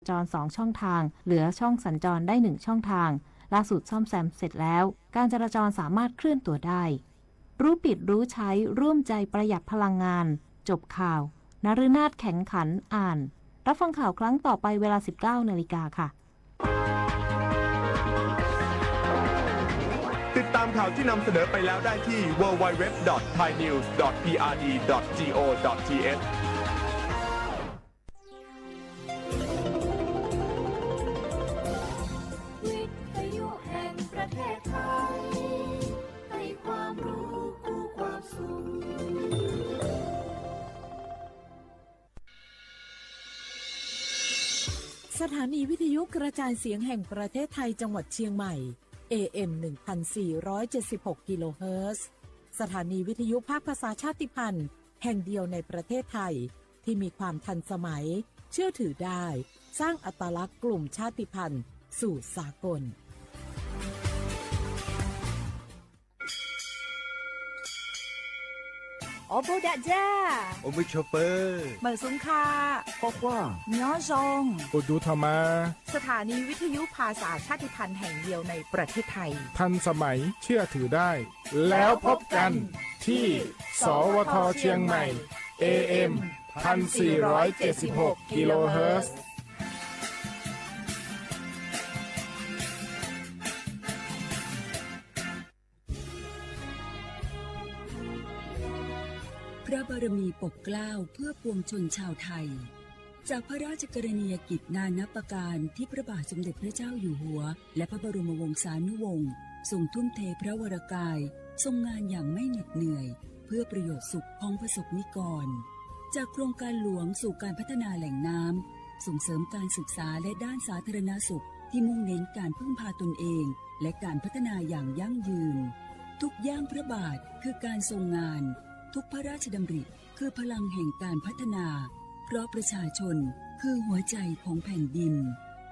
จร2ช่องทางเหลือช่องสัญจรได้1ช่องทางล่าสุดซ่อมแซมเสร็จแล้วการจราจรสามารถเคลื่อนตัวได้รู้ปิดรู้ใช้ร่วมใจประหยัดพลังงานจบข่าวนฤนาถแข็งขันอ่านรับฟังข่าวครั้งต่อไปเวลา 19 นาฬิกาค่ะติดตามข่าวที่นำเสนอไปแล้วได้ที่ www.thainews.prd.go.thวิทยุแห่งประเทศไทยให้ความรู้คู่ความสุขสถานีวิทยุกระจายเสียงแห่งประเทศไทยจังหวัดเชียงใหม่ AM 1476 กิโลเฮิรตซ์สถานีวิทยุภาคภาษาชาติพันธุ์แห่งเดียวในประเทศไทยที่มีความทันสมัยเชื่อถือได้สร้างอัตลักษณ์กลุ่มชาติพันธุ์สู่สากลโอโบดะจ้าโอมิชเปอร์เหมือนสุนคาปอกว่าเนื้อทรงโอดูธรรมาสถานีวิทยุภาษาชาติพันธุ์แห่งเดียวในประเทศไทยทันสมัยเชื่อถือได้แล้วพบกันที่สวทเชียงใหม่ AM 1476 กิโลเฮิรตซ์พระบารมีปกเกล้าเพื่อปวงชนชาวไทยจากพระราชกรณียกิจนานับประการที่พระบาทสมเด็จพระเจ้าอยู่หัวและพระบรมวงศานุวงศ์ทรงทุ่มเทพระวรกายทรงงานอย่างไม่เหน็ดเหนื่อยเพื่อประโยชน์สุขของประสบนิกรจากโครงการหลวงสู่การพัฒนาแหล่งน้ำส่งเสริมการศึกษาและด้านสาธารณสุขที่มุ่งเน้นการพึ่งพาตนเองและการพัฒนาอย่างยั่งยืนทุกย่างพระบาทคือการทรงงานทุกพระราชดำริคือพลังแห่งการพัฒนาเพราะประชาชนคือหัวใจของแผ่นดิน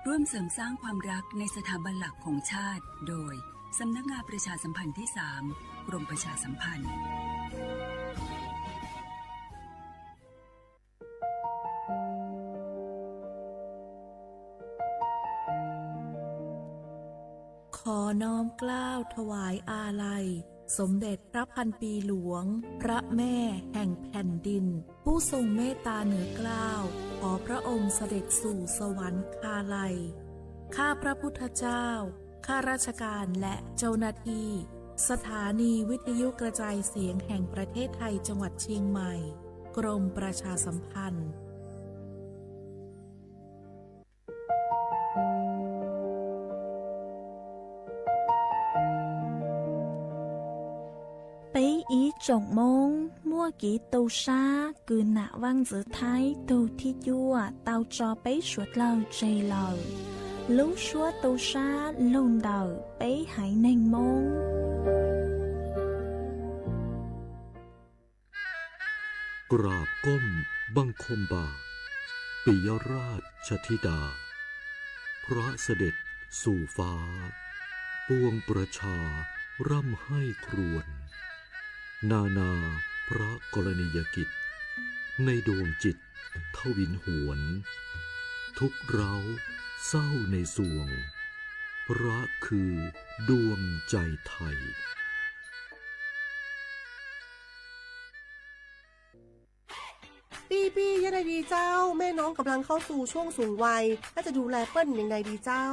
ร่วมเสริมสร้างความรักในสถาบันหลักของชาติโดยสำนักงานประชาสัมพันธ์ที่ 3 กรมประชาสัมพันธ์ขอน้อมเกล้าถวายอาลัยสมเด็จพระพันปีหลวงพระแม่แห่งแผ่นดินผู้ทรงเมตตาเหนือเกล้าขอพระองค์เสด็จสู่สวรรคาลัยข้าพระพุทธเจ้าข้าราชการและเจ้าหน้าที่สถานีวิทยุกระจายเสียงแห่งประเทศไทยจังหวัดเชียงใหม่กรมประชาสัมพันธ์俾以逐夢摸幾到沙，據那灣子睇到鐵腰啊，到咗俾雪流最流，老說到沙လုံးđầu俾喺檸檬。กราบก้มบังคมบาทปิยราชธิดาพระเสด็จสู่ฟ้าปวงประชาร่ำให้ครวญนานาพระกรณียกิจในดวงจิตทวินหวนทุกเราเศร้าในสวงพระคือดวงใจไทยปี้ยังไงดีเจ้าแม่น้องกำลังเข้าสู่ช่วงสูงวัยและจะดูแลเปิ้ลยังไงดีเจ้า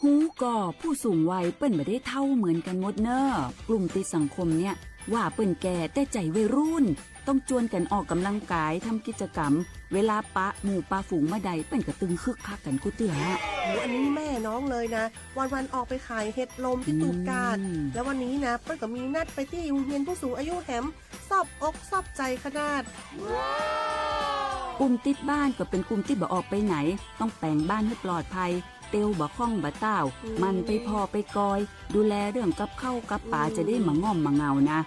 ฮูก่อผู้สูงวัยเปิ้นไม่ได้เท่าเหมือนกันหมดเนอะกลุ่มติดสังคมเนี่ยว่าเปิ้นแก่แต่ใจวัยรุ่นต้องจวนกันออกกำลังกายทำกิจกรรมเวลาปะหมู่ปะฝูงมาใดเปิ้นก็ตึงคึกคักกันกูเตืออันนี้แม่น้องเลยนะวันออกไปขายเห็ดลมที่ตูดกาดแล้ววันนี้นะเปิ้นก็มีนัดไปที่โรงเรียนผู้สูงอายุแถมซอบอกซอบใจขนาดกลุ่มติดบ้านก็เป็นกลุ่มที่บ่ออกไปไหนต้องแปลงบ้านให้ปลอดภัยเตียวบ่ข้องบ่เต้ามันไปพอไปกอยดูแลเรื่องกับข้าวกับป่าจะได้มาง่อมมาเงานะ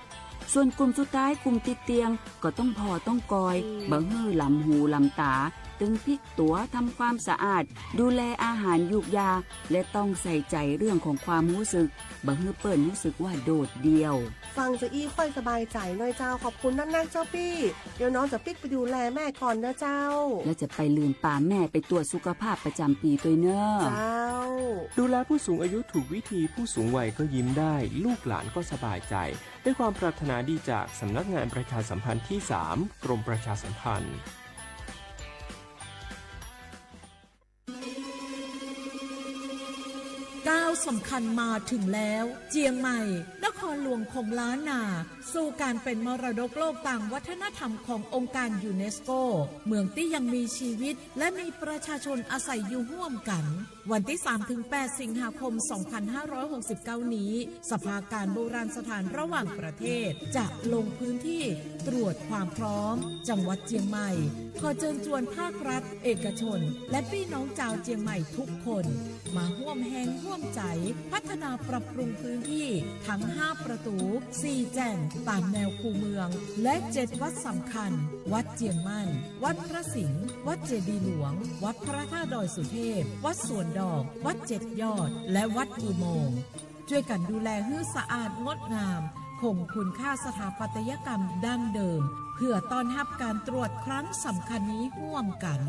ส่วนกลุ่มสุดท้ายกลุ่มติดเตียงก็ต้องพอต้องกอยบ่ฮื้อลำหูลำตา ตึงพลิกตัวทำความสะอาดดูแลอาหารยูกยาและต้องใส่ใจเรื่องของความรู้สึกบ่ให้เปิ้นรู้สึกว่าโดดเดี่ยวฟังจะอี้ค่อยสบายใจหน่อยเจ้าขอบคุณนักๆเจ้าพี่เดี๋ยวน้องจะปิกไปดูแลแม่ก่อนนะเจ้าแล้วจะไปลืมป่าแม่ไปตรวจสุขภาพประจำปีตัวเนอะเจ้าดูแลผู้สูงอายุถูกวิธีผู้สูงวัยก็ยิ้มได้ลูกหลานก็สบายใจด้วยความปรารถนาดีจากสำนักงานประชาสัมพันธ์ที่ 3 กรมประชาสัมพันธ์ก้าวสำคัญมาถึงแล้วเจียงใหม่นครหลวงของล้านนาสู่การเป็นมรดกโลกต่างวัฒนธรรมขององค์การยูเนสโกเมืองที่ยังมีชีวิตและมีประชาชนอาศัยอยู่ร่วมกันวันที่ 3-8 สิงหาคม 2569 นี้สภาการโบราณสถานระหว่างประเทศจะลงพื้นที่ตรวจความพร้อมจังหวัดเจียงใหม่ขอเชิญชวนภาครัฐเอกชนและพี่น้องชาวเจียงใหม่ทุกคนมาร่วมแรงร่วมใจพัฒนาปรับปรุงพื้นที่ทั้ง5ประตู4แจ่งตามแนวคูเมืองและ7วัดสำคัญวัดเจียงมั่นวัดพระสิงห์วัดเจดีย์หลวงวัดพระธาตุดอยสุเทพวัดสวนดอกวัด7ยอดและวัดอุโมงค์ช่วยกันดูแลให้สะอาดงดงามคงคุณค่าสถาปัตยกรรมดั้งเดิมเพื่อต้อนรับการตรวจครั้งสำคัญนี้ร่วมกัน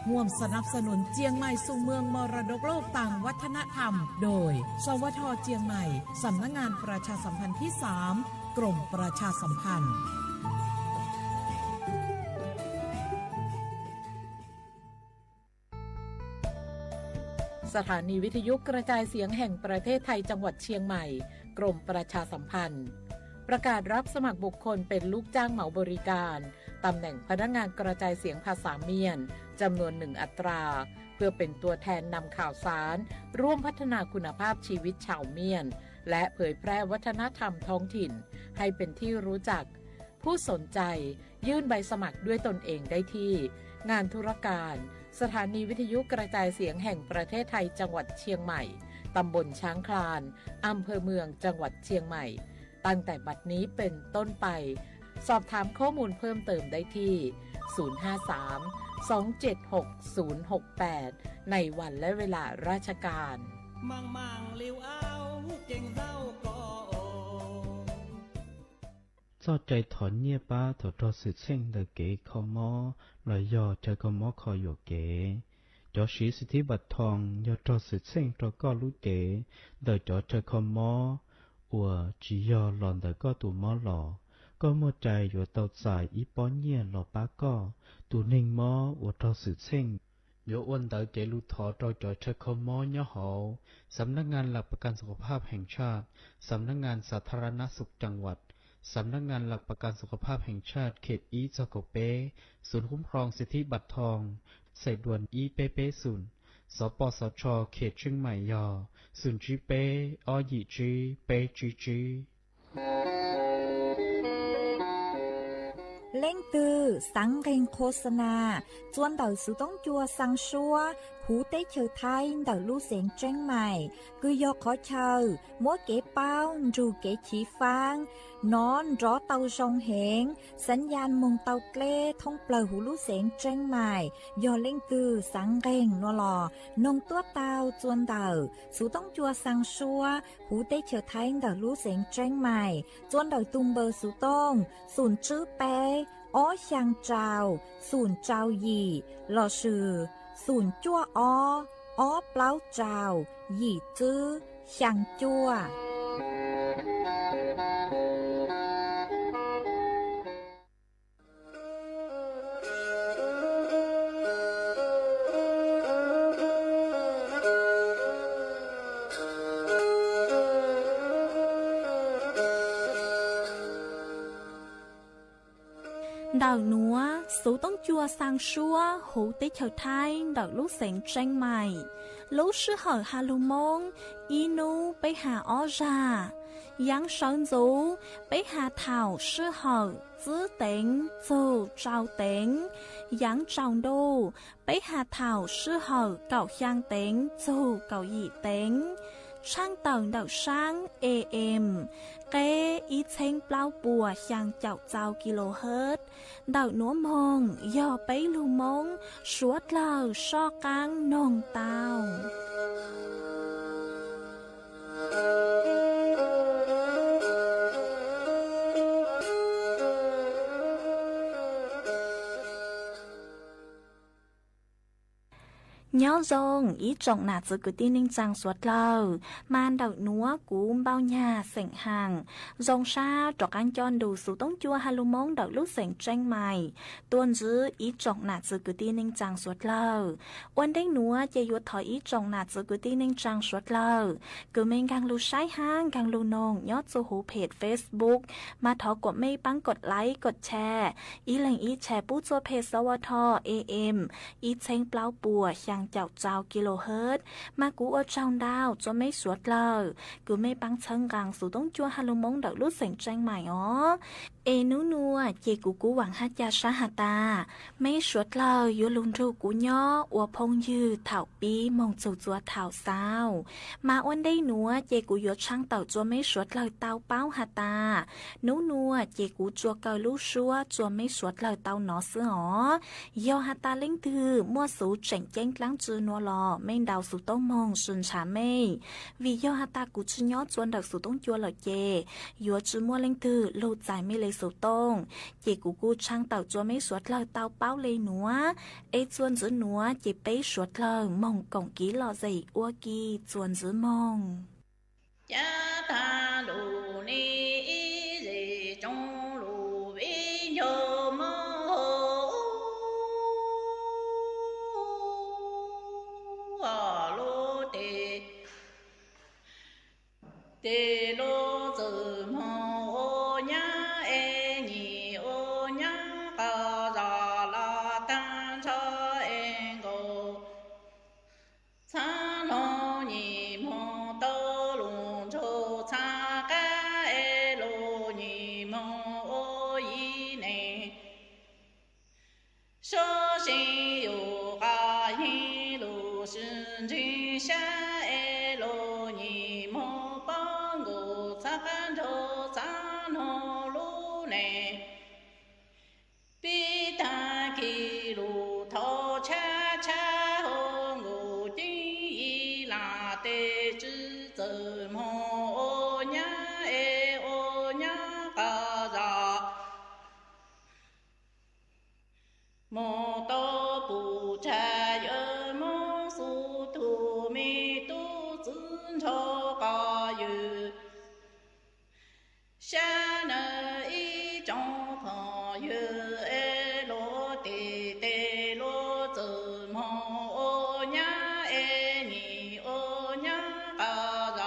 ร่วมสนับสนุนเจียงใหม่สู่เมืองมรดกโลกต่างวัฒนธรรมโดยสวท.เจียงใหม่สำนักงานประชาสัมพันธ์ที่ 3 กรมประชาสัมพันธ์สถานีวิทยุกระจายเสียงแห่งประเทศไทยจังหวัดเชียงใหม่กรมประชาสัมพันธ์ประกาศรับสมัครบุคคลเป็นลูกจ้างเหมาบริการตำแหน่งพนักงานกระจายเสียงภาษาเมียนจำนวน1อัตราเพื่อเป็นตัวแทนนำข่าวสารร่วมพัฒนาคุณภาพชีวิตชาวเมียนและเผยแพร่วัฒนธรรมท้องถิ่นให้เป็นที่รู้จักผู้สนใจยื่นใบสมัครด้วยตนเองได้ที่งานธุรการสถานีวิทยุกระจายเสียงแห่งประเทศไทยจังหวัดเชียงใหม่ตำบลช้างคลานอำเภอเมืองจังหวัดเชียงใหม่ตั้งแต่บัดนี้เป็นต้นไปสอบถามข้อมูลเพิ่มเติมได้ที่ 053-276-068 ในวันและเวลาราชการมังเลี้ยวเอาเก่งเศร้าก็cho chạy thọ nhia ba thọ cho sự sinh đời kế khó mò lời do chạy có mò khó dụ kế cho sĩ sự thi bạch thòng do cho sự sinh cho có lũ kế đời cho chạy khó mò ủa chỉ do lòn đời có tù mò lò có một chạy dụ tàu xài ý bó nhia lò bá có tù ninh mò ủa cho sự sinh dụ ôn đời kế lũ thọ cho chạy khó mò nhó hậu สำนักงานหลักประกันสุขภาพแห่งชาติสำนักงานสาธารณสุขจังหวัดสำนักงานหลักประกันสุขภาพแห่งชาติเขตอีจโกเปศูนย์คุ้มครองสิทธิบัตรทองใส่ด่วนอีเปเปศูนย์สปสชเขตเชียงใหม่ยอศูนย์จีเปอหยีจีเปจีจีเล่งตือสังเรงโฆษณาจวนเต่าสุต้องจัวสังชัวหูเต้เชอไทยเต่าลู่เสียงเจ้งใหม่คือยกขอเชอมัวเก๋เป้าจูเก๋ฉีฟางนอนรอเต่าทรงเหงสัญญาณมงเต่าเกล้ท่องเปล่าหูลู่เสียงเจ้งใหม่ยอเล่งตือสังเรงนัวหล่อนงตัวเต่าจวนเต่าสุต้องจัวสังชัวหูเต้เชอไทยเต่าลู่เสียงเจ้งใหม่จวนเต่าตุงเบอร์สุต้องศูนย์ชื่อเป้อ้อช่างเจ้าศูนย์เจ้าหยี่หล่อชื่อศูนย์จั่วอ้อเปล่าเจ้าหยี่จื้อช่างจั่วดาวนัวสูต้องจัวสังชัวหูติเฉาไทยดอกลูกเสียงเจ้งใหม่ลูกชื่อเหอฮาลูมงอีนูไปหาอ้อจายังเฉินจูไปหาเถ่าชื่อเหอจื้อเต็งจูเจ้าเต็งยังเจ้าดูไปหาเถ่าชื่อเหอเก่าช่างเต็งจูเก่าหยี่เต็ง ช่างเต่าเดาช่าง AM เกอีเชงเปล่าปัวช่างเจ้าเจ้ากิโลเฮิรตซ์เดาหนัวมองย่อไปลูมงสวดเหล่าซอกกลางนองเต้าnhớ dòng ý trọng nạt giữa cứ tin ninh trang suốt lâu man đậu núa cú bao nhà sảnh hàng dòng xa trọc anh chọn đủ số tống chua hai lô mong đậu lúc sảnh tranh mày tuôn giữ ý trọng nạt giữa cứ tin ninh trang suốt lâu ôn đánh núa chạy yuột thỏi ý trọng nạt giữa cứ tin ninh trang suốt lâu cứ mình càng lưu sái hang càng lưu nông nhớ số hữu page Facebook mà thỏกดไม่ปังกดไลค์กดแชร์อีแหล่งอีแชร์ปู้ตัวเพจสวท AM อีเชงเปล่าปัวช่างเจ้าเจ้ากิโลเฮิรตซ์มากูเอาเจ้าดาวจะไม่สวดเลยกูไม่ปังเชิงกลางสู่ต้องจัวฮาลุมงเดาลุเสียงแจ้งใหม่อ๋อเอนูนัวเจกูหวังฮัจยาชาหาตาไม่สวดเลยยูลุนทูกูย่ออวพงยืดเถาปีมองจูจัวเถาสาวมาอ้วนได้นัวเจกูยดช่างเต่าจัวไม่สวดเลยเต้าเป้าหาตานูนัวเจกูจัวเกาลูชัวจัวไม่สวดเลยเต้าหนอเสืออ๋อยอหาตาเล่งถือมั่วสูเจ๋งแจ้งกลางจือนัวลอไม่ดาวสู่ต้องมองสุนชาไม่วิยอหาตากูชื่อย่อจวนดักสู่ต้องจัวเลยเจยัวจือมั่วเล่งถือลูใจไม่เลยสู่ต้องเจกูช่างเต่าจัวไม่สวดเลยเต้าเป้าเลยหนัวเอจวนจือหนัวเจไปสวดเลยมองกงกี้หล่อใจอ้วกีจวนจือมองยะทาลูนีเรจงลูวิโยโมเตโลเจอมโอญาเอญีโอญากาจาลาตันชาเองโกชาโนญีโมโตลุงโชชากาเอโลญีโมโอยีเนโชชิโยกาฮิลูชินจิชาเอโลญีโมกันโจจานโฮลูเนปีตากิลูทอชาชาโฮงูจิลาเตจืเจโมโอญาเอโอญากาจาโมโตปูชายโมสุทุมิตุซึนโชกายุ下那一种朋友哎，罗地地罗怎么哦呀哎你哦呀嘎啦，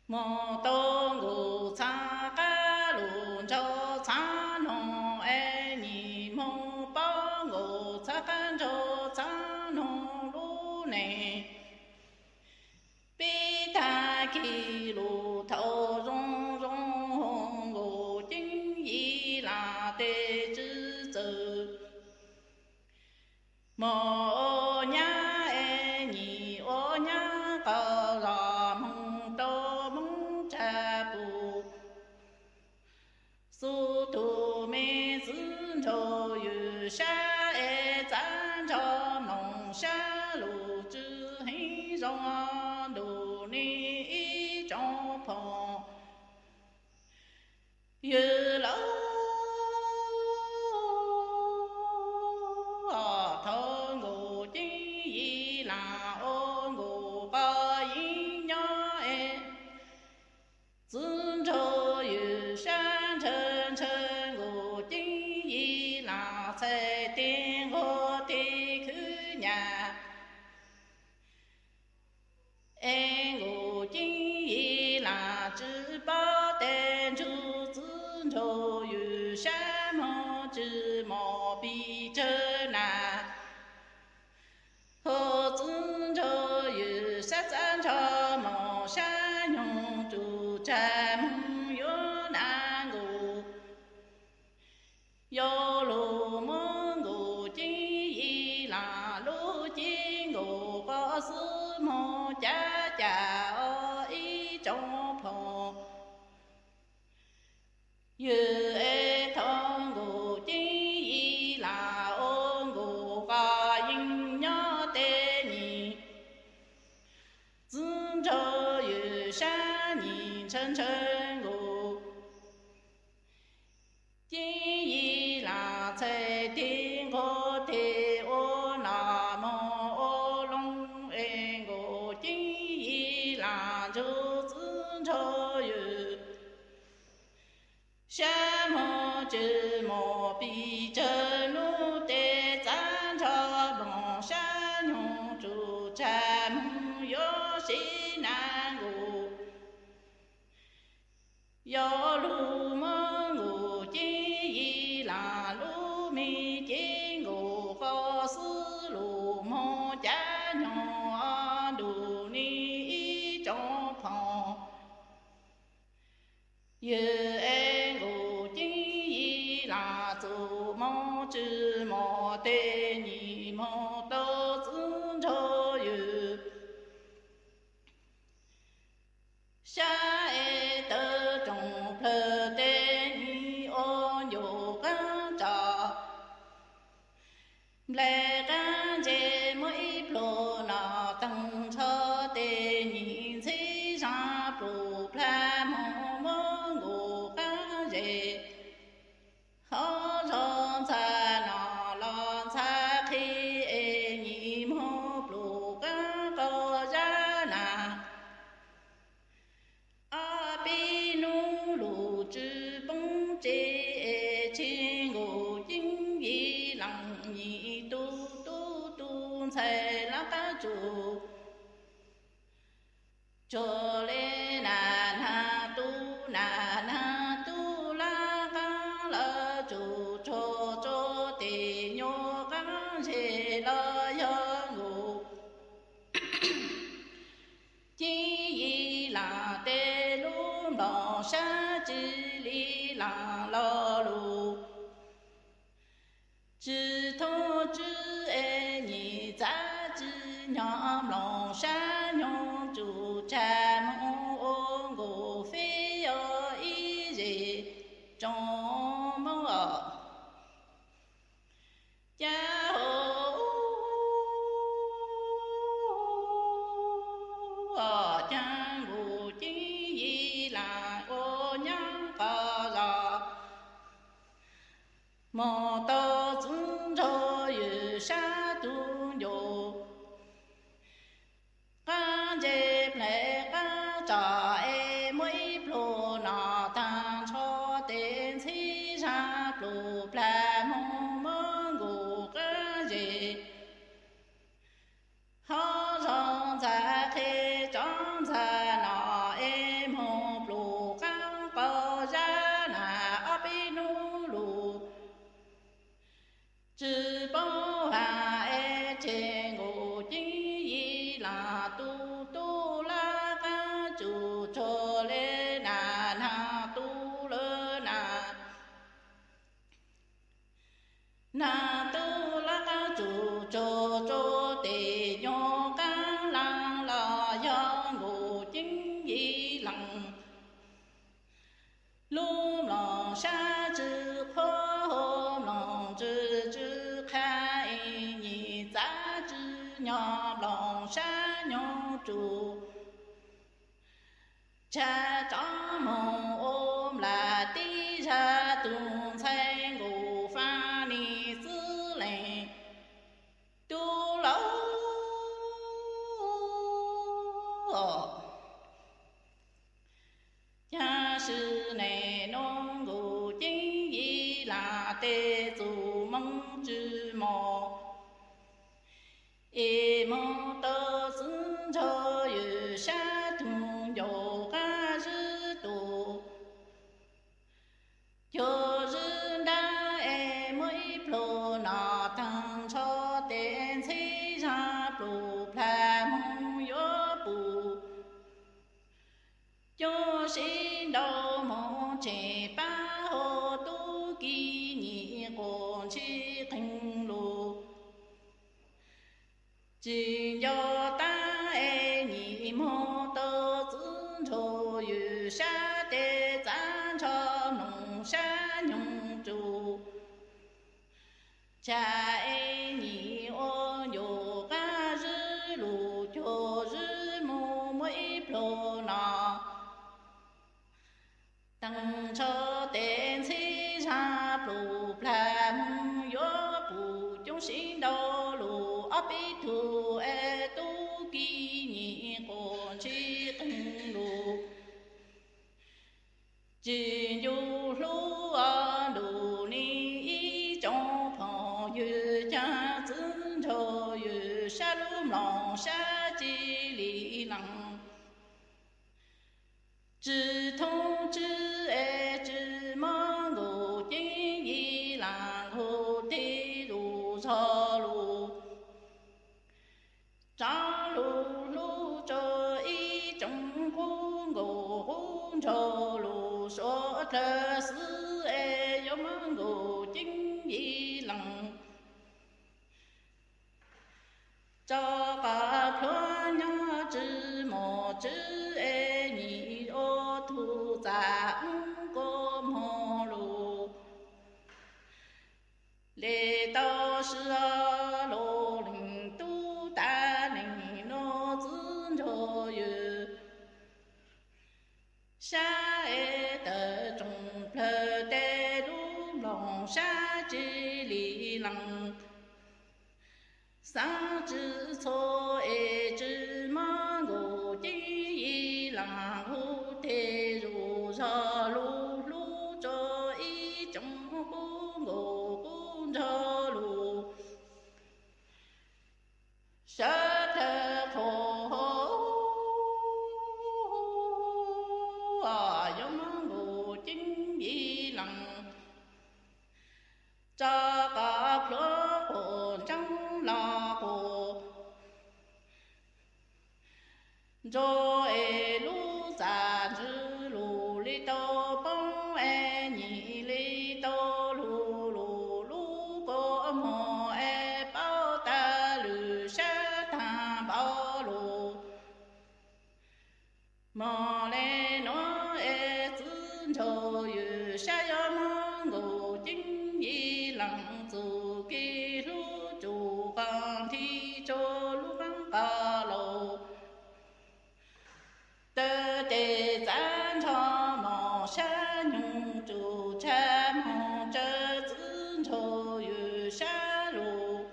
莫东古查嘎路州查农哎你莫帮我查干州查农路呢，比他给路头。莫ญาเอญีโอญากาลามงโตมงจาปูสุตุเมซึนโชยุชาเอจันโชนงชาลูจือหิจงดูนีจงพงยืโล有路蒙古金伊拉路金我个是莫家。cha ở ý trong phòng như ê thong ngủ chi là ôn ngủ ca yên nhớ tê nhị dương cho yu sa nhị chân chân ngủ chi là thế thiên có thể ô na mô ô long ê ngủ chi là chú dương cho yu sa mô chư mô bi chơ nu tê chán cho lòng sa nhung trụ cha mô yo si na ngủ yo lu mơ ngủ chi là lu mi chi ngủ có sư lu mô cha nhỏ đủ ni trong phòng như em ngủ chi là chủ mô chư mô tê nhị mô tô dương cho yu sa e tơ trong phơ tê nhị ôn dụ căn trà lệ căn dê mấy plô nà tăng cho tê nhị sĩ ra plô pla mô mô ngủ căn dê khó rong xa nà lon xa khi e nhị mô plô căn có ra nà a bi nu lu chư bông chê e chi ngủ chính yi lăng nhị tu tu tu sai la ca chủ cho lê na na tu la ca la chủ cho tê nhô ca chê la ya ngủ chi yi la tê lu lo sa chi li la lo lu chư thô chư e nhị giá chư nhóm lòng sa nhung chủ cha mô ô ngô phi ở ý gì trong mô ở cha hồ ở cha ngủ chi gì là ô nhang cờ giò mô tô dương cho yu sa tu yo ca dê lệ ca trà e mấy plô nà tăng cho tên si sa plô pla mô mô ngủ ca dê ho rong ra khê trong ra nà e mô plô ca có ra nà ấp i nu lù chư bố hà e chê ngủ chi yi là tu tu la ca chủ cho lê na na tu lơ na tu la ca chủ cho tê nhô ca lang la ya ngủ chính yi lăng lu lòng sa chư khô hô lòng chư chư khai nhị giá chư nhỏ lòng sa nhô trụ cha chó mong ôm là tí ra tung say ngủ pha ni sư lệnh tu lâu cha sư này non ngủ chính yi là tê dù mong chư mò e mô tơ xứng cho yu sa thùng dầu ca sư tù cho sư đa e mấy plô nà thăng cho tên si ra plô pla mong yo bù cho xin đâu mong chế ba hồ tu kỳ nhị còn chi thành lù chỉ do ta e nhị mong 有下的咱朝农山永住，家爱你我有个日路就是默默一plô那，等车电车上plô plà mong yo bù trong sinh đầu lù ấp ít thu e tu kỳ nhị còn chi từng lù chỉ dù lù à lù ni trong phòng yu cha dân cho yu sa lù lòng sa chi li lăng chỉ thông chỉ e chỉ mong ngô chính y lăng hồ ti lù cho lù cha lù lù cho y trong khu ngô hôn cho lù số thơ sư e yo mong ngô chính y lăng cho cả thua nhau chỉ một chữ e nhị ô thu giả cô mô lù lê tao sư lô linh tu ta linh nô dân cho yu sa e tờ trùng plơ tê lù lòng sa chi li lăng sang chữ số e chữ ma ngô chi y lăng hu thế ru cho lu lu cho y trong khu ngô cũng cho lu sa thơ khổ à giống ngô chính y lăng cha cả phở khổ trong là khổ cho e lu sa chữ lu li tô bông e nhị li tô lu lu lu cô mò e bao ta lư sa ta bao lu mò le nó e zun cho yu sa yo mong ngô chính y lăng zu ki lu chu gang thi cho lu gang ca lo tơ tê gián cho mò sa nhung chu cha mò chơ zun cho yu sa lu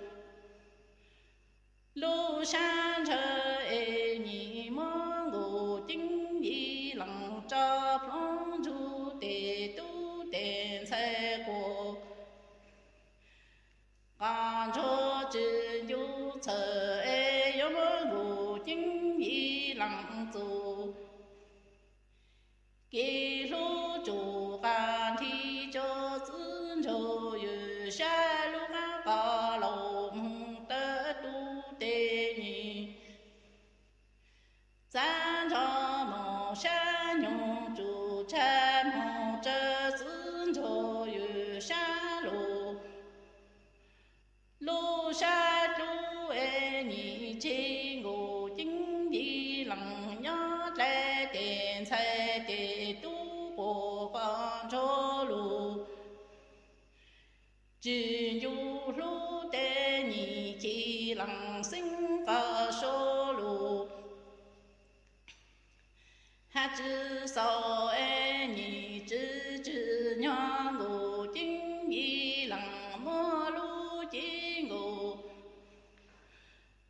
lu san chơ e nhị mong ngô chính y lăng cho phong chu tê tu tê sai cô gan cho chữ yu chơ e yo mong ngô chính y lăng zu kỳ lu chu gan thi cho zun cho yu sa lu gan ca lo mong tơ tu tê nhị zan cho mò sa nhung chu cha mò chơ zun cho yu sa lu lu sa lu e nhị chi ngô chính y lăng nhớ lệ tiền sai tê tu bộ con cho lu chỉ yu lu tê nhị chi lăng sinh ca số lu ha chữ sao e nhị chữ nhớ ngô chính y lăng mô lu chi ngô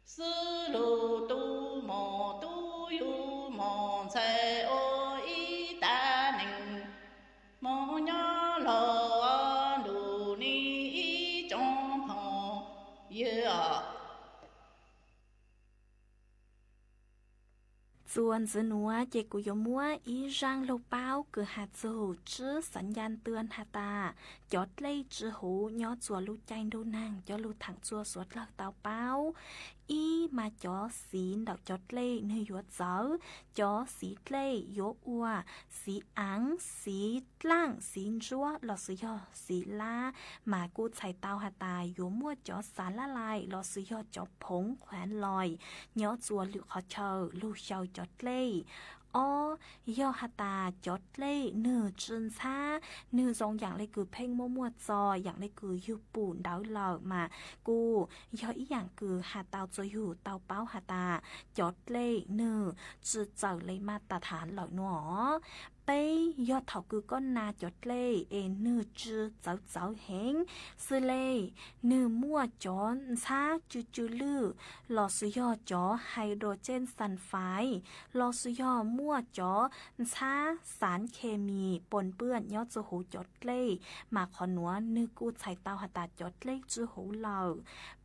sư lu tu mò tu yu mò sai ô y ta nình mò nhớ lo lu ni y trong phòng yeah. ส่วนจืนัวเจกุยมัวอีร่างโลเป้าคือหาจูชื่อสัญญาณเตือนหาตาจอดเล่จือหูย้อจัวลูใจดูนางจอลูถังจัวสวดเลิกเตาเป้าอีมาจอสีดอกจอดเล่เนื้อยวดเจ้าจอสีเล่ยกอัวสีอังสีล่างสีจัวหลอดสียอสีลามากูใส่เตาหาตาอยู่มัวจอสารละลายหลอดสียอจอผงแขวนลอยย้อจัวลูกขอเชอลูกเชาจอดเล่ อ้อย่อหาตาจดเล่เนื้อจุนช้าเนื้อทรงอย่างเลยคือเพ่งมั่วๆจออย่างเลยคืออยู่ปูนดาวเหล่ามากูย่ออีอย่างคือหาเตาจะอยู่เตาเป้าหาตาจดเล่เนื้อจืดเจอเลยมาตรฐานเหล่าหนอไปยอดเถาคือก้นนาจดเล่เอเนื้อจืดเจ้าเจ้าเฮงซื้อเล่เนื้อมั่วจอนช้าจืดลือหลอดสุยอจอไฮโดรเจนซัลไฟด์หลอดสุยอมั่วจอช้าสารเคมีปนเปื้อนยอดจูหูจดเล่มาขอหนัวนึกกูใช้เตาหาตาจดเล่จูหูเหล่า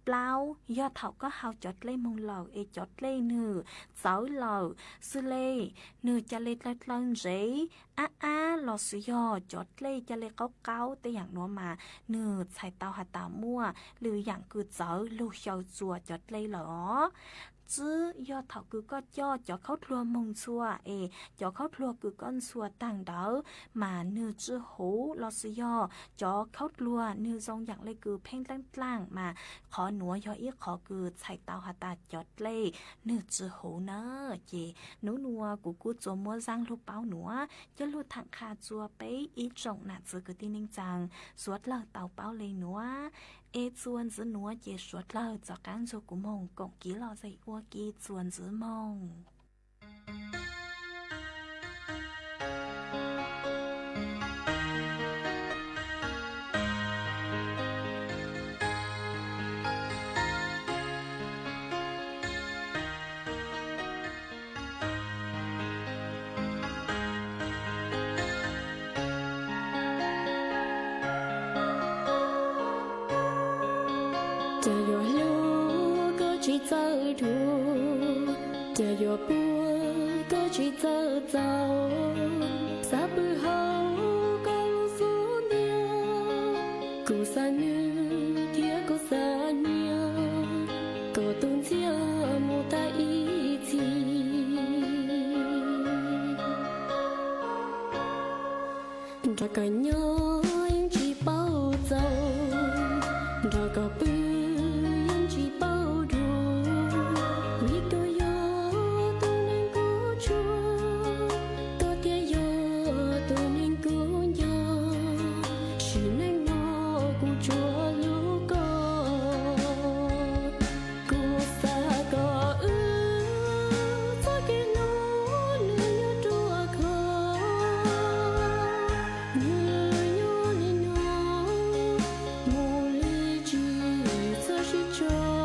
เปล่ายอดเถาก็เฮาจดเล่มงเหล่าเอจดเล่เนื้อเจ้าเหล่าซื้อเล่เนื้อจะเล็ดลัดลังเจหลอดสุยอจดเล่จะเล็ดเก้าแต่อย่างนัวมาเนื้อใช้เตาหาตามั่วหรืออย่างคือเจ้าลูกเจ้าจัวจดเล่เหรอจื้อยอดเถาคือก็ยอดจอเข้าทัวมงชัวจอเข้าทัวคือก้อนชัวต่างเดามาเนื้อจื้อหูลอสยอจอเข้าทัวเนื้อทรงอย่างเลยคือเพ่งล่างมาขอหนัวยออีขอคือใส่เตาหาตาจดเล่เนื้อจื้อหูเนอะเจหนูนัวกูจัวมัวจ้างลูกเป้าหนัวจะลูดถังคาจัวไปอีจงหนาจื้อคือที่นิ่งจังสวดเลิกเตาเป้าเลยหนัวจวนจื้อหนัวเจสวดเลิกจากการโจกุมงกงกี้รอใส่อัวกีจวนจื้อมงจะอยู่ลูก็chỉ giờ thuจะอยู่บัวก็chỉ giờ giàu sa bự hậuก็รู้สูญเดียวกูสานึเทียกูสาเนียก็ตุนเทียมูตาอีทีจะกันย้อยchỉ bao dầuจะก็ปื้chỉ bao đủ vì tôi yo tôi nên cố chúa tôi tiếc yo tôi nên cố yo chỉ nên lo cố chúa lúc có cố xa có cho cái nó nơi nhớ chúa khó nhớ nên nó mù lý chỉ cho chỉ cho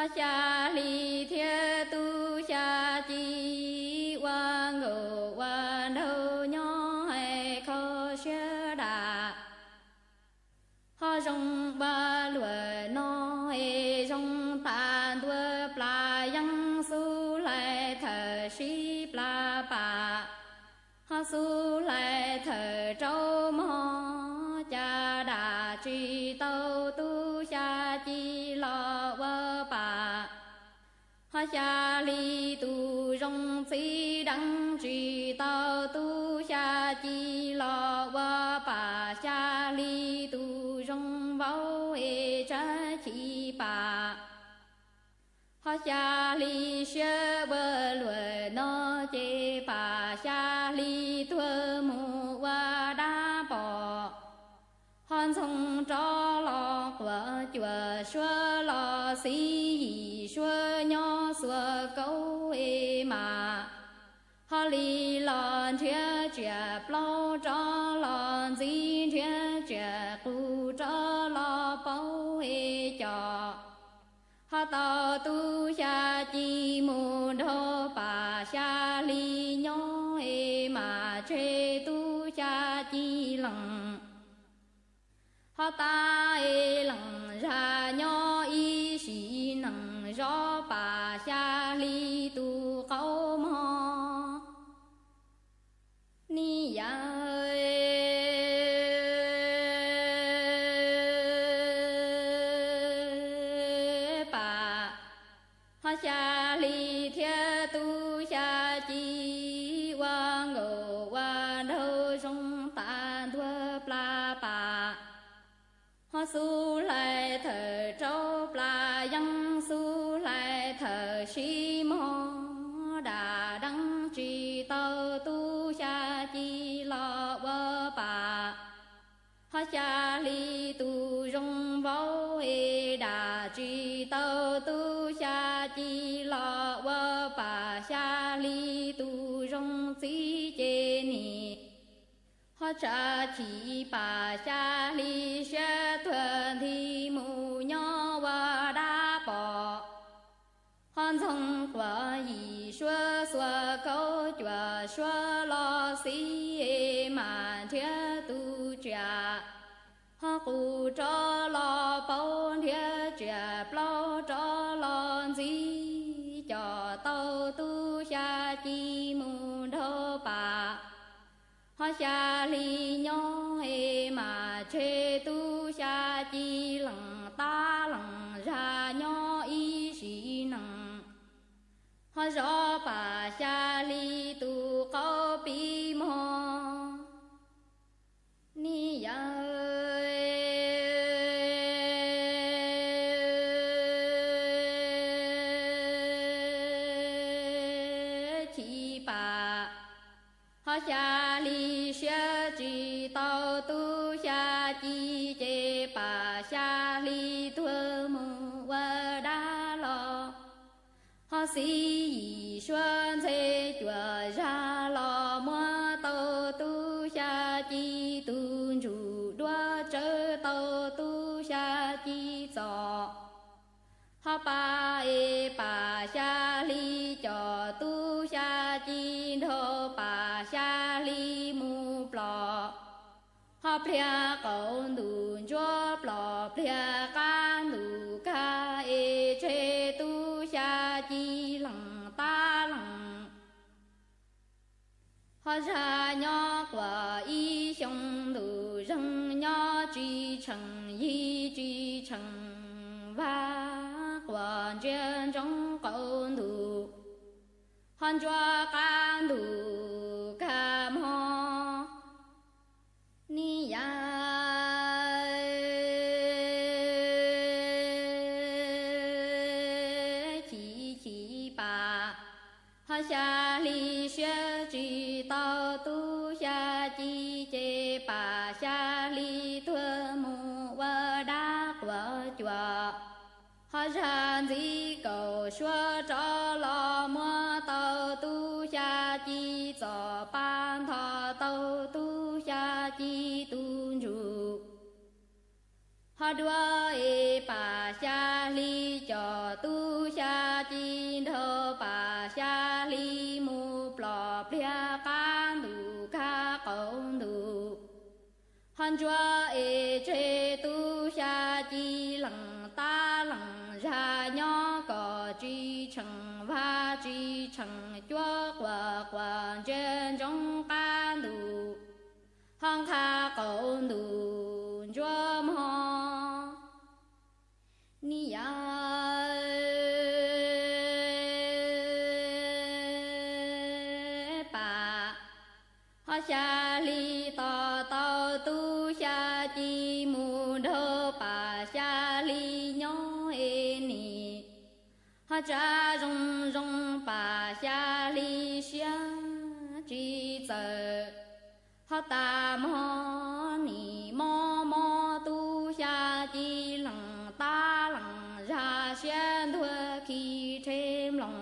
họ xa ly thiên tu xa chi quan ngộ quan đâu nhỏ hay khó xưa đà họ rong ba lùa nó hay rong tàn đua pla yang su lại thở si pla bà họ su lại thở trâu mò cha đà chi tâu tu xa chi lo vơ bà họ xa ly tu rong si đăng chi tâu tu xa chi lo vơ bà xa ly tu rong vâu e cha chi bà họ xa ly xưa bơ lùa nó chê bà xa ly thua mù qua đá bò hòn sông cho lo của chùa xua lo xí gì xua nho xua câu e mà họ ly lon chia chia plau cho lon gì chia chia cu cho lo bao e cho họ tao tu xa chi mù đô bà xa ly nhó e mà chê tu xa chi lằng họ ta e lằng ra nhó y xí nằng gió bà xa ly tu câu mò ni ya xa ly thiên tu xa chi quan ngộ quan đâu rong tàn đua pla bà họ su lại thở trâu pla yang su lại thở si mò đà đăng trì tâu tu xa chi lo vơ bà họ xa ly tu rong vâu e đà trì tâu tu xa chi lo vơ bà xa ly tu rong si chê ni họ cha chi bà xa ly xa thuần thi mù nho và đá bò hòn sông quả gì xua xua câu chùa xua lo xí e mà thiên tu trà họ cụ cho lo bao thiên trà bao cho lo gì cho tàu tu xa chi mù đô bà họ xa ly nhó e mà chê tu xa chi lằng ta lằng ra nhó y xí nằng họ rõ bà xa ly tu câu bi mò ni ya chi bà họ xa ly xa chi tàu tu xa chi chê bà xa ly thua mù qua đá lo họ xí gì xuân thế chùa ra lo mua tàu tu xa chi tu chủ đua chớ tàu tu xa chi giò họ ba e bà xa ly cho tu xa chi thô bà xa ly mu plò họ plia cầu đủ chúa plò plia ca đủ ca e chê tu xa chi lằng ta lằng họ ra nho quả y xong đủ răng nho truy chẳng y truy chẳng và quan trên trong cầu đủ hòn chúa ca đủ cam ho ni ya chi bà họ xa ly xa chi tàu tu xa chi chê bà xa ly thua mù và đá quả chùa họ ra gì cầu xua cho lo mua tàu tu xa chi cho ban thọ tàu tu xa chi tu ru họ đua e bà xa ly cho tu ชาจีนเธอป่าชาลีมูปลอบเลียการดูคาเกงดูฮันจัวเอเจตูชาจีหลังตาหลังชาญอก็จีฉังว่าจีฉังจัวกว่ากว่าเจนจงการดูห้องคาเกงดูจัวมอนี่ยาป่าฮาชาลีต่อเต่าตูชาจีมูเดอป่าชาลีญอเอนีฮาจาจงจงป่าชาลีเชียจีเจอฮาตามฮอนีมอมอตูชาจีหลังตาหลังชาเชียนทัวขีเทมหลง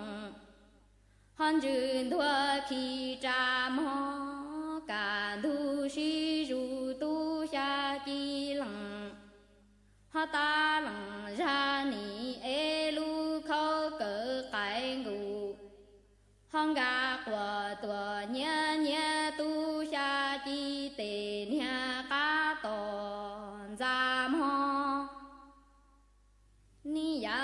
ฮันจืนทัวขีจามฮอการดูชีจูตูชาจีหลังฮาตาหลังชานีเอลูเขาเกิดไก่กูห้องกากว่าตัวเนี้ยเนี้ยตูชาจีเตเนี้ยกาตอนจามฮอนี่ยา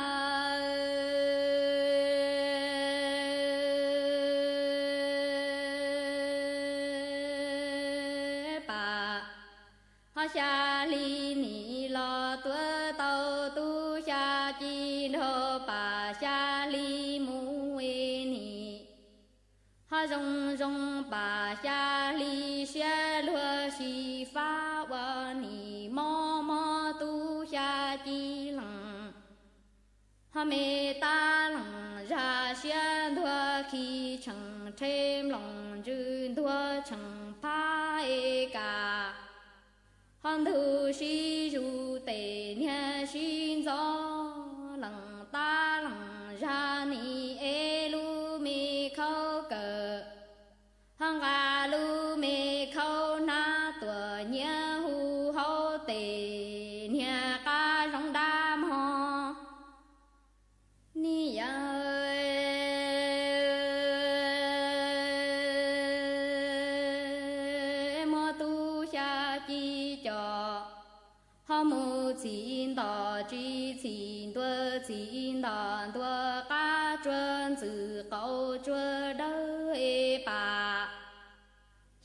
ป่าฮาชาลีนี่รอตัวเต่าตูชาจีโทป่าชาลีมูเอนี่ฮาจงจงป่าชาลีเชียลัวชีฟ้าวานีมอมอตูชาจีหลังฮาเมตาหลังชาเชียนทัวขีฉังเทมหลงจืนทัวฉังพาเอกาฮันทูชีจูเตเนียชินจอหลังตาหลังชานีเอลูเมเขาเกิดฮังกาลูเมเขาหน้าตัวเนียหูเขาเตเนียกาจงดามฮอนี่ยามอตูชาจีจอฮามูจินต่อจีจินตัวจินต่อตัวกาจวนจือเกาจวนเดอป่า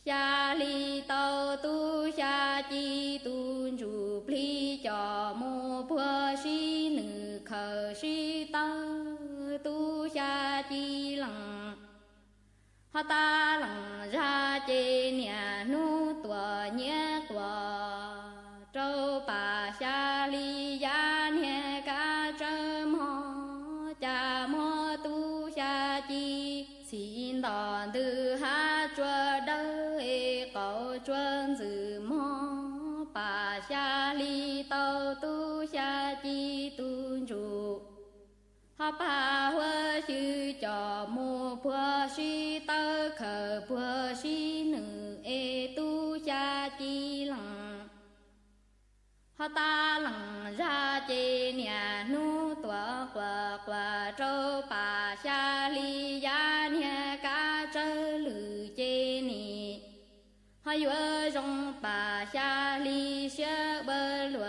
ชาลีเต่าตูชาจีตุนจูพลีจอมูพัวชีหนึ่งเขาชีเต่าตูชาจีหลังฮาตาหลังชาเจเนียนูตัวเนียกว่าเจ้าป่าชาลียาเนียกาเจมอจามอตูชาจีสินตอนตือหาจวดเดอเกาจวนจือมอป่าชาลีเต่าตูชาจีตุนจูฮาป่าหัวชื่อจอมูพัวชีเตอเคอพัวชีหนึ่งเอตูชาจีหลังฮาตาหลังชาเจเนียนูตัวกว่าเจ้าป่าชาลียาเนียกาเจลือเจนีฮายัวจงป่าชาลีเชื่อเบลว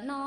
นอ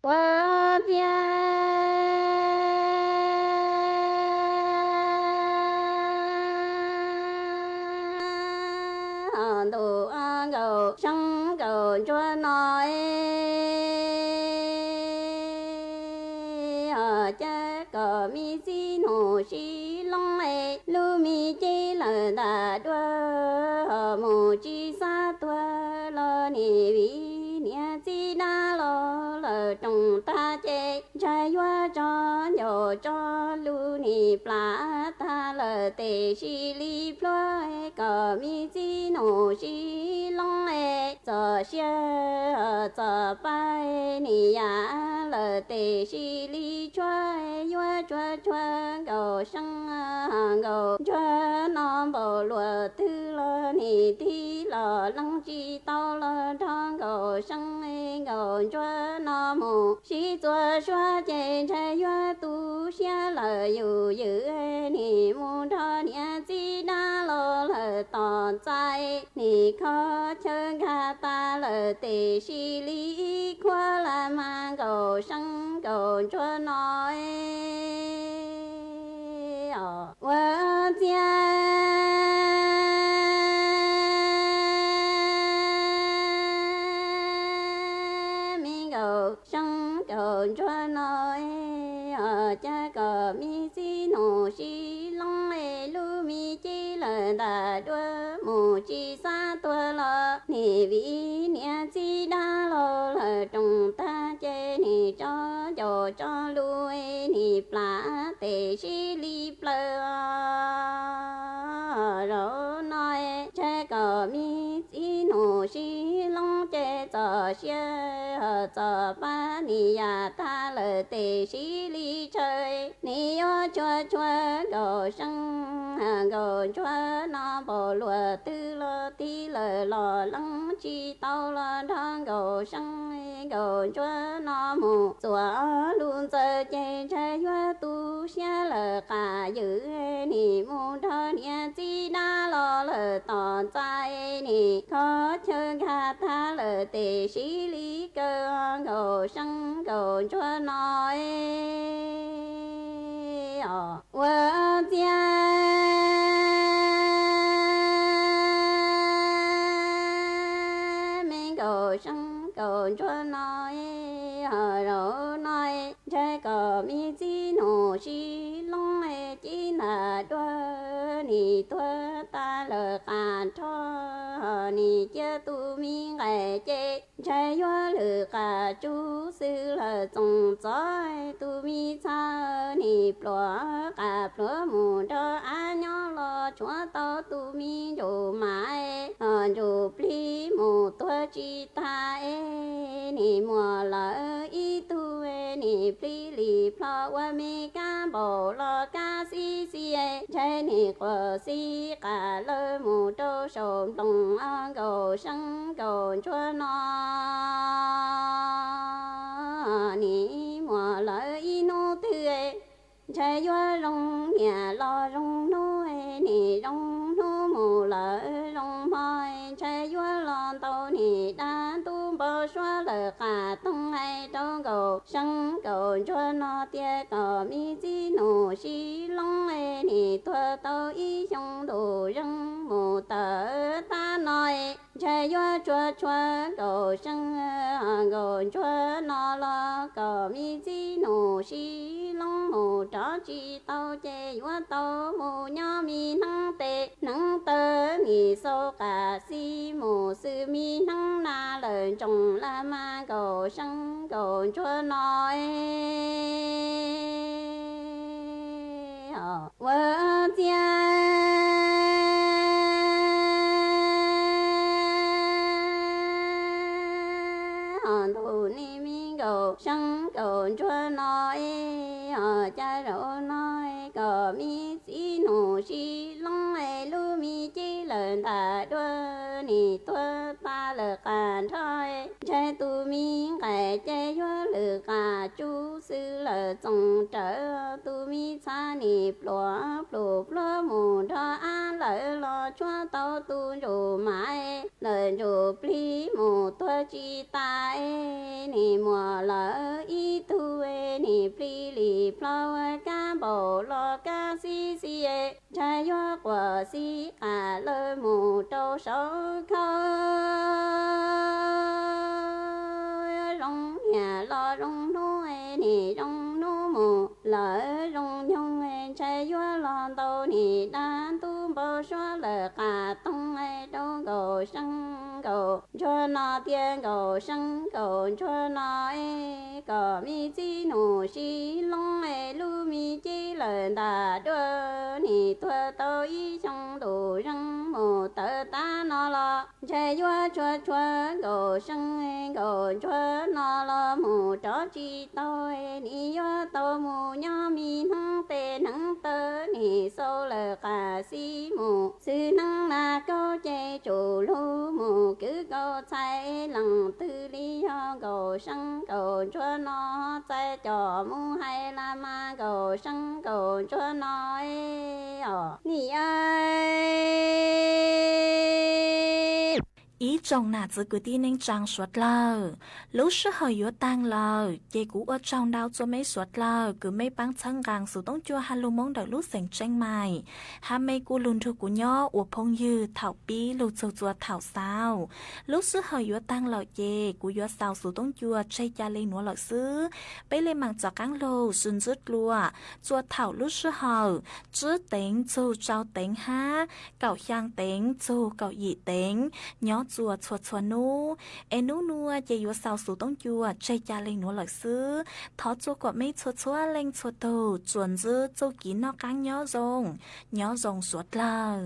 我家đồ cầu sông cầu cho nói cha có mi xin hồ xí long lệ lu mi chi là đã đua mù chi sa tua lo ni vi nia chi đa lo lờ trong ta chê trái hoa cho nhỏ cho lu ni pla ta lờ tê xí li ploy có mi xin hồ xí long lệ giờ xe giờ bay ni ya lờ tê xí li choy hoa choa choa cầu sông cầu choa non bầu lúa tư lo ni ti lo lăng chi tao lo thang cầu sông cầu choa non mù xí choa xoa chê chê hoa tu xia lờ yu yu ni mu thọ nia chi đa lo lờ tòn trái ni khó chơi ga ta lờ tê xí li khoa la mang cầu sông cầu choa nói我家mi cầu sông cầu cho nói cha có mi xin hồ xí long lệ lu mi chi là đã đua mù chi sa tua lo ni vi nia chi đa lo là trong ta chê ni cho lui ni pla tê xí li plơ rồi nói cha có mi xin hồ xí long chê cho xia cho ba ni ya ta lờ tê xí li chơi ni yo chua chua đồ sông đồ chua nó bồ lúa tư lo ti lờ lò lăng chi tao lo thang đồ sông đồ chua nó mù chùa luôn giờ chê chê hoa tu xia lờ cả dữ ni mu thơ nia chi đa lo lờ tòn trái ni khó chơi ga tha lờ tê xí lý cơ đồ sông đồ chua nói我家cầu sông cầu cho nói rồi nói trái có mi chi nô chi long lệ chi là đua ni tua ta lờ càn cho ni chia tu mi ngày chê trái hoa lờ cả chú sư là trồng trái tu mi cha ni plua cả plua mù cho a nhỏ lo chúa tao tu mi dù mãi dù pli mù tua chi ta ni mùa lỡ y tu ni pli li plo wa mi ca bồ lo ca si si trái ni của si cả lơ mù trâu sồn đồng cầu sông cầu chúa nó ni mùa lỡ y nô tư trái hoa rong nhà lo rong nô ni rong nô mù lỡ rong môi trái hoa lo tàu ni đa tu bò xoa lỡ cả tông hay trâu cầu sông cầu chúa nó tia cầu mi chi nô xí long ni thua tàu y trong đồ răng mù tờ ta nói trái hoa chua chua cầu sông cầu chúa nó lo cầu mi chi nô xí long mù tró chi tàu chê hoa tàu mù nhỏ mi năng tơ mi sô cả si mù sư mi năng na lời trồng la ma cầu sông cầu chúa nói vợ cha tu ni mi cầu sông cầu chúa nói cha rỗ nói cầu mi si nô si long lệ lu mi chi lần ta đua ni tua ta lờ càn thôi trái tu mi ngày trái hoa lờ cả chú sư lờ trồng trở tu mi cha nịp lúa mù cho an lỡ lo cho tao tu rủ mãi lỡ rủ pli mù tua chi tai nì mùa lỡ y tu nì pli lì plau ca bầu lo ca si si trái gió của si à lỡ mù trâu sấu khơi rong nhà lo rong nuôi nì rong nu mù lỡ rong nhung trái gió lo tàu nì đan tu bầu xóa lỡ cả tông đâu cầu sân cầu cho nó tiền cầu sân cầu cho nó cầu mi chi nụ xí long lu mi chi lần ta đưa nì tua tàu y trong đủ răng mù tờ ta nó lo trái gió chua cầu sân cầu cho nó lo mù chó chi tôi nì gió tàu mù nhỏ mi nắng tê nắng tơ nì sâu lờ cả si mù sư nắng là câu chê chủ lu mù cứ câu chạy lần tư lý ho cầu sân cầu cho nó chạy cho mu hay là ma cầu sân cầu cho nó nì ý trong nà chỉ cứ tin nên trang suốt lờ lúc sự hơi yếu tăng lờ dây cũ ở trong đau cho mấy suốt lờ cứ mấy băng chân gang sự tông chua hà lu mong đợi lúc sành tranh mày hà mấy cú lùn thu của nhỏ của phong dư thảo bí lù chua thảo sao lúc sự hơi yếu tăng lờ dây cú yếu sao sự tông chua chơi cha lên núa lờ xứ bây lên mảng giọt cáng lô xuân rứt lùa chua thảo lúc sự hơi chứ tính chu trao tính ha cậu giang tính chu cậu dị tính nhỏ chua chua nu em nu dây yếu sao sự tông chua chơi cha lên núa lờ xứ thọ chua của mấy chua lên chua tù chuẩn dư châu kỹ nó cáng nhỏ rồng suốt lờ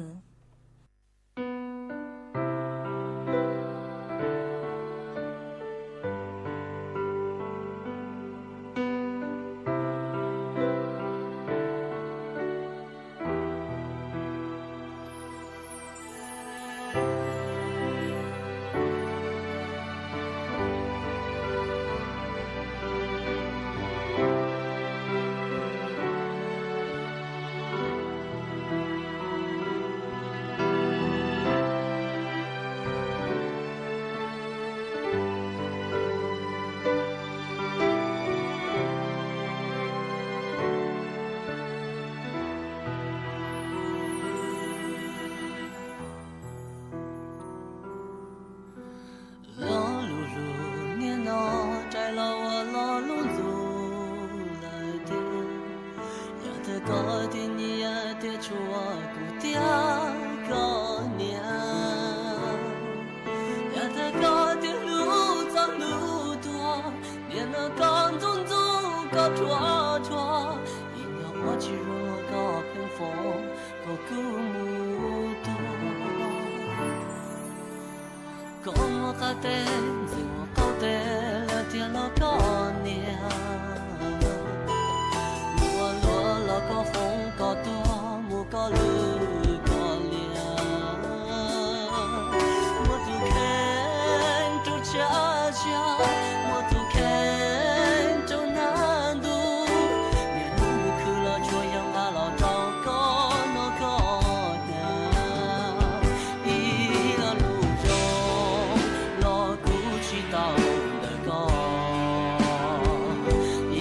一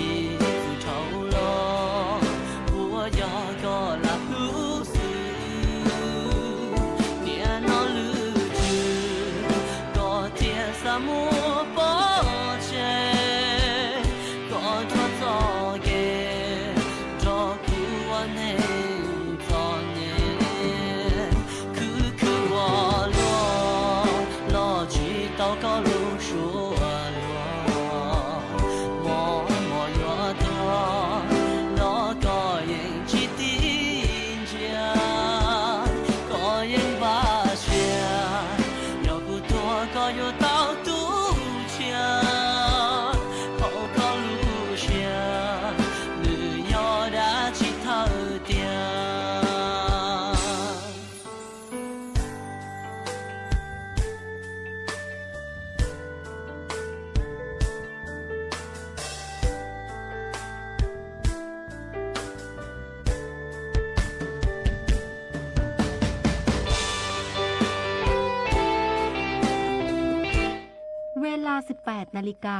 18 นาฬิกา